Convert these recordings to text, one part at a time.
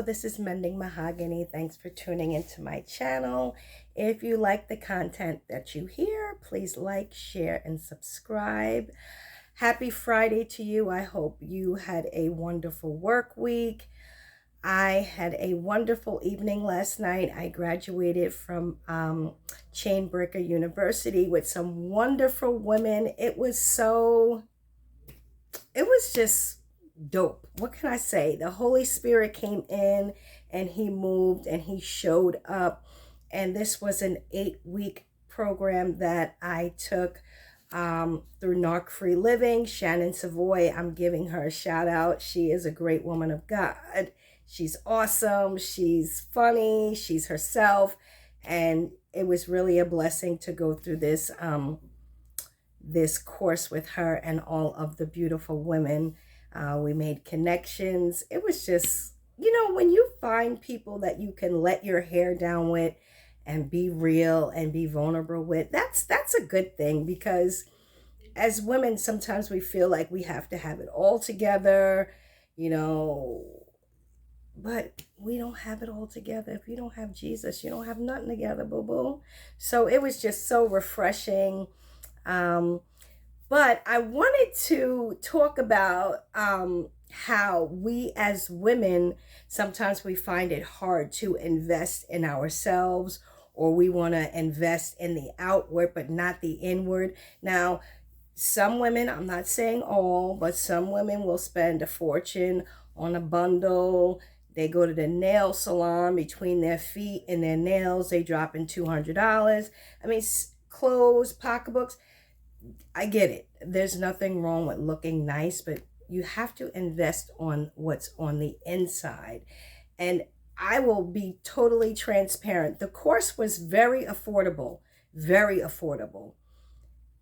Hello, this is Mending Mahogany. Thanks for tuning into my channel. If you like the content that you hear, please like, share, and subscribe. Happy Friday to you. I hope you had a wonderful work week. I had a wonderful evening last night. I graduated from Chainbreaker University with some wonderful women. It was just dope. What can I say? The Holy Spirit came in and he moved and he showed up. And this was an 8-week program that I took through Narc Free Living. Shannon Savoy, I'm giving her a shout out. She is a great woman of God. She's awesome. She's funny. She's herself. And it was really a blessing to go through this course with her and all of the beautiful women. We made connections. It was just, when you find people that you can let your hair down with and be real and be vulnerable with, that's a good thing, because as women, sometimes we feel like we have to have it all together, but we don't have it all together. If you don't have Jesus, you don't have nothing together, boo-boo. So it was just so refreshing. But I wanted to talk about how we as women, sometimes we find it hard to invest in ourselves, or we want to invest in the outward, but not the inward. Now, some women, I'm not saying all, but some women will spend a fortune on a bundle. They go to the nail salon, between their feet and their nails, they drop in $200. I mean, clothes, pocketbooks. I get it. There's nothing wrong with looking nice, but you have to invest on what's on the inside. And I will be totally transparent. The course was very affordable, very affordable.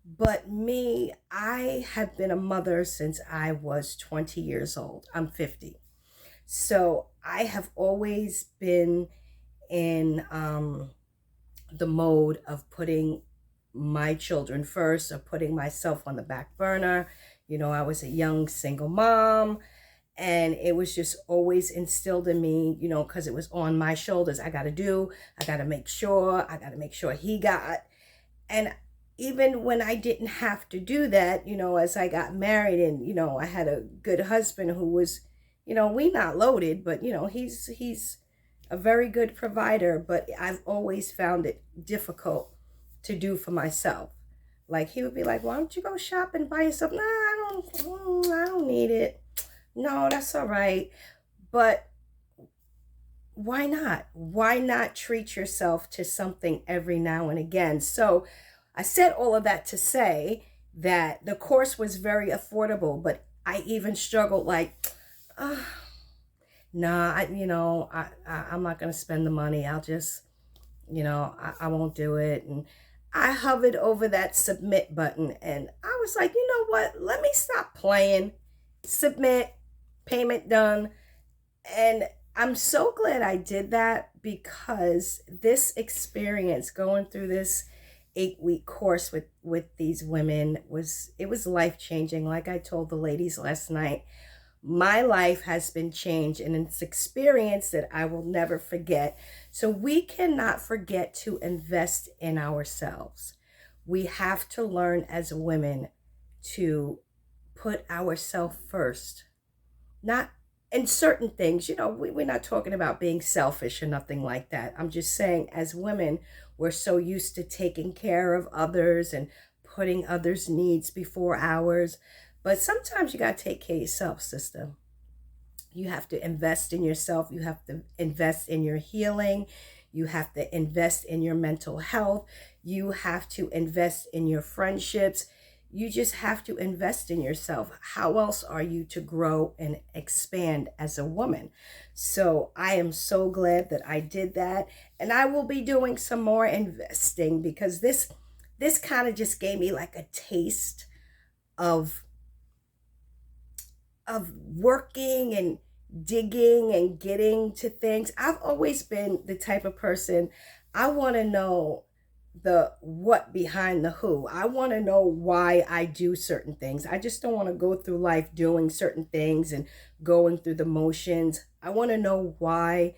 But me, I have been a mother since I was 20 years old. I'm 50. So I have always been in the mode of putting my children first, or putting myself on the back burner. I was a young single mom, and it was just always instilled in me, because it was on my shoulders. I got to make sure he got. And even when I didn't have to do that, as I got married and, I had a good husband who was, we not loaded, but, he's a very good provider, but I've always found it difficult to do for myself. Like, he would be like, why don't you go shop and buy yourself? Nah, I don't need it. No, that's all right. But why not? Why not treat yourself to something every now and again? So I said all of that to say that the course was very affordable, but I even struggled, like, nah, I'm not going to spend the money. I'll just, I won't do it. And I hovered over that submit button, and I was like, you know what? Let me stop playing. Submit, payment done. And I'm so glad I did that, because this experience, going through this 8-week course with these women, was life-changing. Like I told the ladies last night, my life has been changed, and it's experience that I will never forget. So we cannot forget to invest in ourselves. We have to learn as women to put ourselves first. Not in certain things, we're not talking about being selfish or nothing like that. I'm just saying, as women, we're so used to taking care of others and putting others' needs before ours. But sometimes you got to take care of yourself, sister. You have to invest in yourself. You have to invest in your healing. You have to invest in your mental health. You have to invest in your friendships. You just have to invest in yourself. How else are you to grow and expand as a woman? So I am so glad that I did that. And I will be doing some more investing, because this kind of just gave me like a taste of working and digging and getting to things. I've always been the type of person, I want to know the what behind the who. I want to know why I do certain things. I just don't want to go through life doing certain things and going through the motions. I want to know why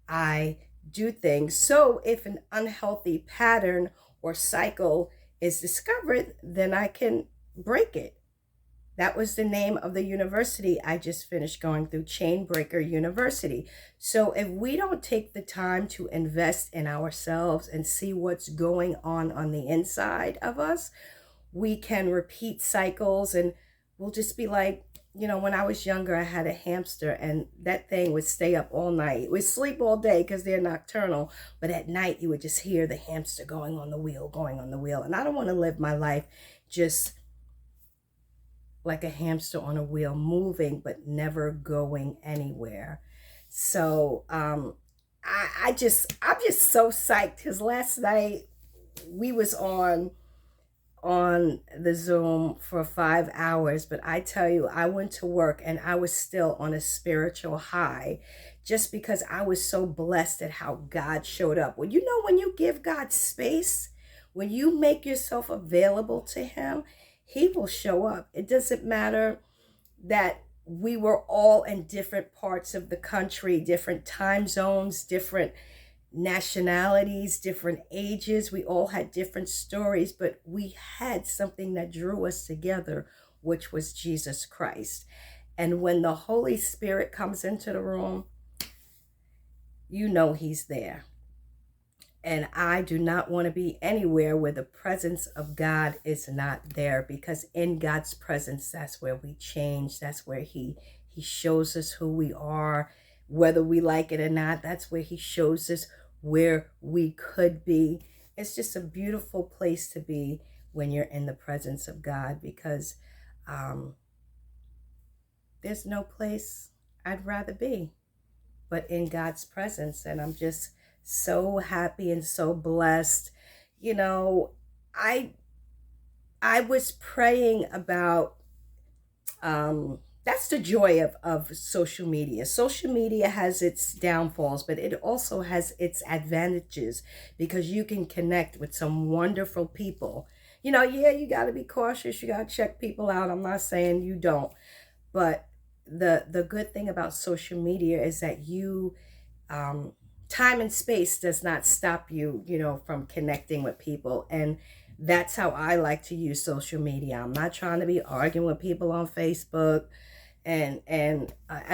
I do things. So if an unhealthy pattern or cycle is discovered, then I can break it. That was the name of the university I just finished going through, Chainbreaker University. So if we don't take the time to invest in ourselves and see what's going on the inside of us, we can repeat cycles and we'll just be like, when I was younger, I had a hamster and that thing would stay up all night. It would sleep all day because they're nocturnal, but at night you would just hear the hamster going on the wheel, going on the wheel. And I don't want to live my life just like a hamster on a wheel, moving but never going anywhere. So I'm just so psyched because last night we was on the Zoom for 5 hours, but I tell you, I went to work and I was still on a spiritual high just because I was so blessed at how God showed up. Well, when you give God space, when you make yourself available to Him, He will show up. It doesn't matter that we were all in different parts of the country, different time zones, different nationalities, different ages. We all had different stories, but we had something that drew us together, which was Jesus Christ. And when the Holy Spirit comes into the room, He's there. And I do not want to be anywhere where the presence of God is not there, because in God's presence, that's where we change. That's where He shows us who we are, whether we like it or not. That's where He shows us where we could be. It's just a beautiful place to be when you're in the presence of God, because there's no place I'd rather be but in God's presence. And I'm just so happy and so blessed. I was praying about that's the joy of social media. Social media has its downfalls, but it also has its advantages, because you can connect with some wonderful people. Yeah, you got to be cautious. You got to check people out. I'm not saying you don't, but the good thing about social media is that time and space does not stop you, from connecting with people. And that's how I like to use social media. I'm not trying to be arguing with people on Facebook. And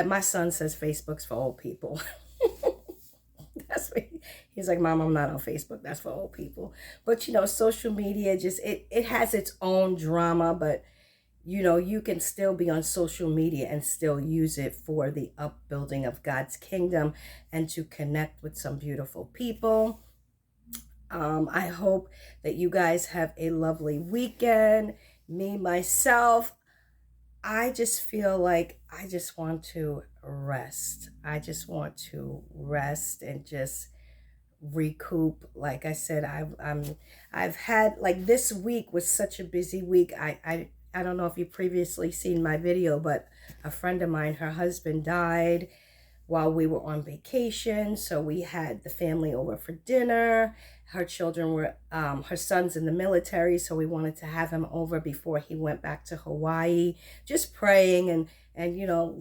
my son says Facebook's for old people. That's what he's like, Mom, I'm not on Facebook. That's for old people. But social media just it has its own drama, but you can still be on social media and still use it for the upbuilding of God's kingdom and to connect with some beautiful people. I hope that you guys have a lovely weekend. Me, myself, I just feel like I just want to rest. I just want to rest and just recoup. Like I said, I've had, like, this week was such a busy week. I don't know if you previously seen my video, but a friend of mine, her husband died while we were on vacation. So we had the family over for dinner. Her children were, her son's in the military, so we wanted to have him over before he went back to Hawaii. Just praying and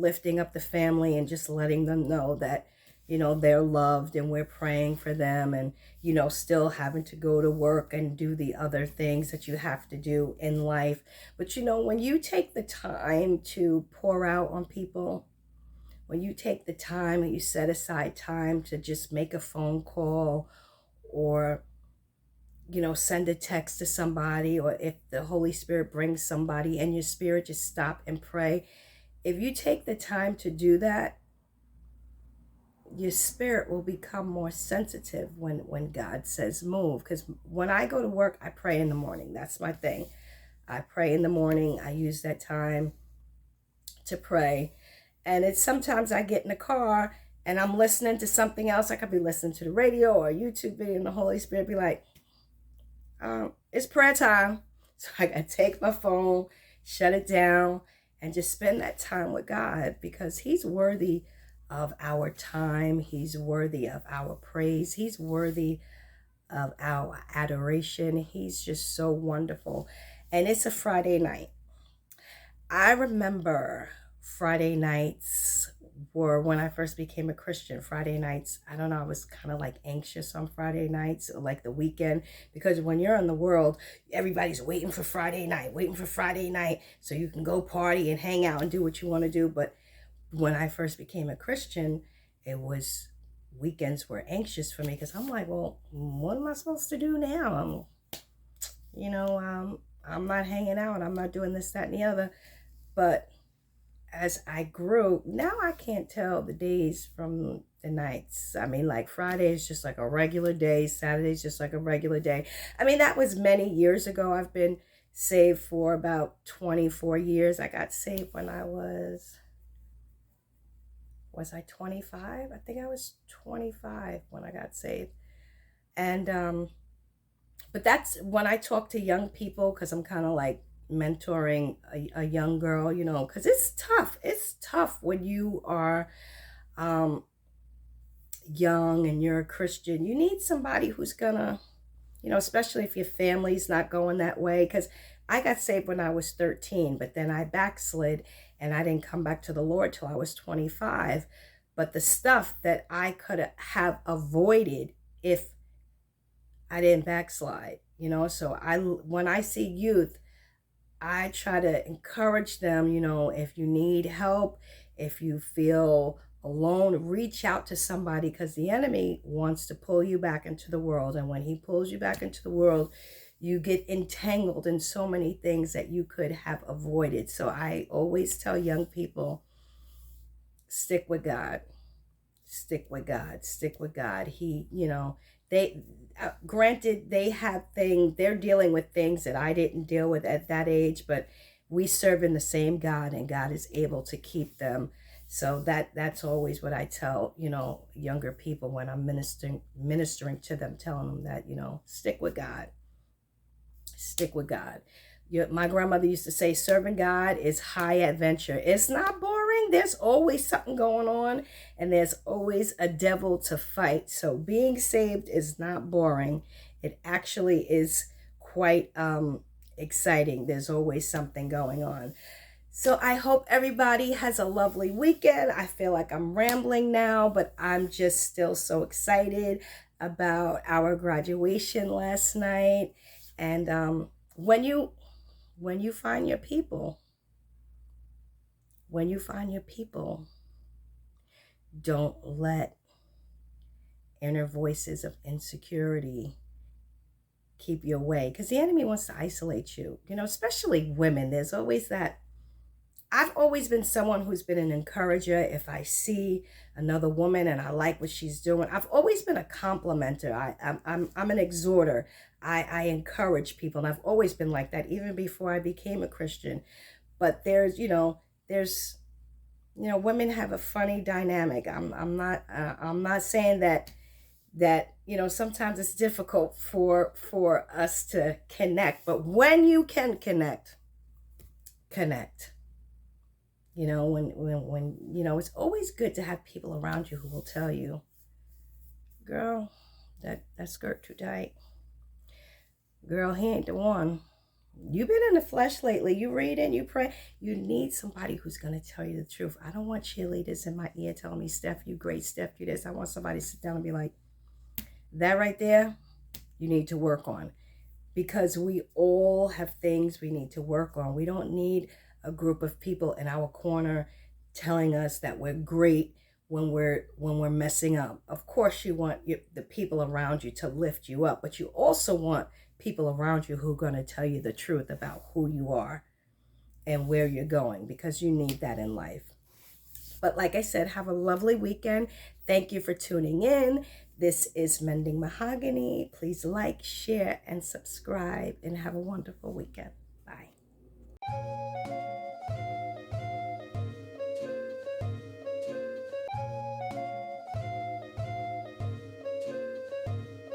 lifting up the family and just letting them know that, they're loved and we're praying for them, and, still having to go to work and do the other things that you have to do in life. But, when you take the time to pour out on people, when you take the time and you set aside time to just make a phone call or, send a text to somebody, or if the Holy Spirit brings somebody in your spirit, just stop and pray. If you take the time to do that, your spirit will become more sensitive when God says move. Because when I go to work, I pray in the morning. That's my thing. I pray in the morning. I use that time to pray. And it's sometimes I get in the car and I'm listening to something else. I could be listening to the radio or a YouTube video, and the Holy Spirit be like, it's prayer time. So I gotta take my phone, shut it down, and just spend that time with God, because He's worthy of our time. He's worthy of our praise. He's worthy of our adoration. He's just so wonderful. And it's a Friday night. I remember Friday nights were when I first became a Christian. Friday nights, I don't know, I was kind of like anxious on Friday nights, like the weekend, because when you're in the world, everybody's waiting for Friday night, so you can go party and hang out and do what you want to do. But when I first became a Christian, it was weekends were anxious for me because I'm like, well, what am I supposed to do now? I'm not hanging out. I'm not doing this, that, and the other. But as I grew, now I can't tell the days from the nights. I mean, like Friday is just like a regular day. Saturday is just like a regular day. I mean, that was many years ago. I've been saved for about 24 years. I got saved when I was I 25? I think I was 25 when I got saved. And but that's when I talk to young people, because I'm kind of like mentoring a young girl, because it's tough when you are young and you're a Christian. You need somebody who's gonna, especially if your family's not going that way. Because I got saved when I was 13, but then I backslid and I didn't come back to the Lord till I was 25. But the stuff that I could have avoided if I didn't backslide, so when I see youth, I try to encourage them, if you need help, if you feel alone, reach out to somebody, because the enemy wants to pull you back into the world. And when he pulls you back into the world, you get entangled in so many things that you could have avoided. So I always tell young people, stick with God. Stick with God. Stick with God. They granted they're dealing with things that I didn't deal with at that age, but we serve in the same God, and God is able to keep them. So that's always what I tell, younger people when I'm ministering to them, telling them that, stick with God. Stick with God. My grandmother used to say, serving God is high adventure. It's not boring. There's always something going on, and there's always a devil to fight. So being saved is not boring. It actually is quite exciting. There's always something going on. So I hope everybody has a lovely weekend. I feel like I'm rambling now, but I'm just still so excited about our graduation last night. And when you find your people, don't let inner voices of insecurity keep you away, because the enemy wants to isolate you, especially women. There's always that. I've always been someone who's been an encourager. If I see another woman and I like what she's doing, I've always been a complimenter. I'm an exhorter. I encourage people, and I've always been like that, even before I became a Christian. But there's women have a funny dynamic. I'm not saying that sometimes it's difficult for us to connect, but when you can connect. When it's always good to have people around you who will tell you, girl, that skirt too tight. Girl, he ain't the one. You've been in the flesh lately. You reading, you pray. You need somebody who's going to tell you the truth. I don't want cheerleaders in my ear telling me, Steph, you great, Steph, you this. I want somebody to sit down and be like, that right there, you need to work on. Because we all have things we need to work on. We don't need a group of people in our corner telling us that we're great when we're messing up. Of course, you want the people around you to lift you up, but you also want people around you who are going to tell you the truth about who you are and where you're going, because you need that in life. But like I said, have a lovely weekend. Thank you for tuning in. This is Mending Mahogany. Please like, share, and subscribe, and have a wonderful weekend. Bye.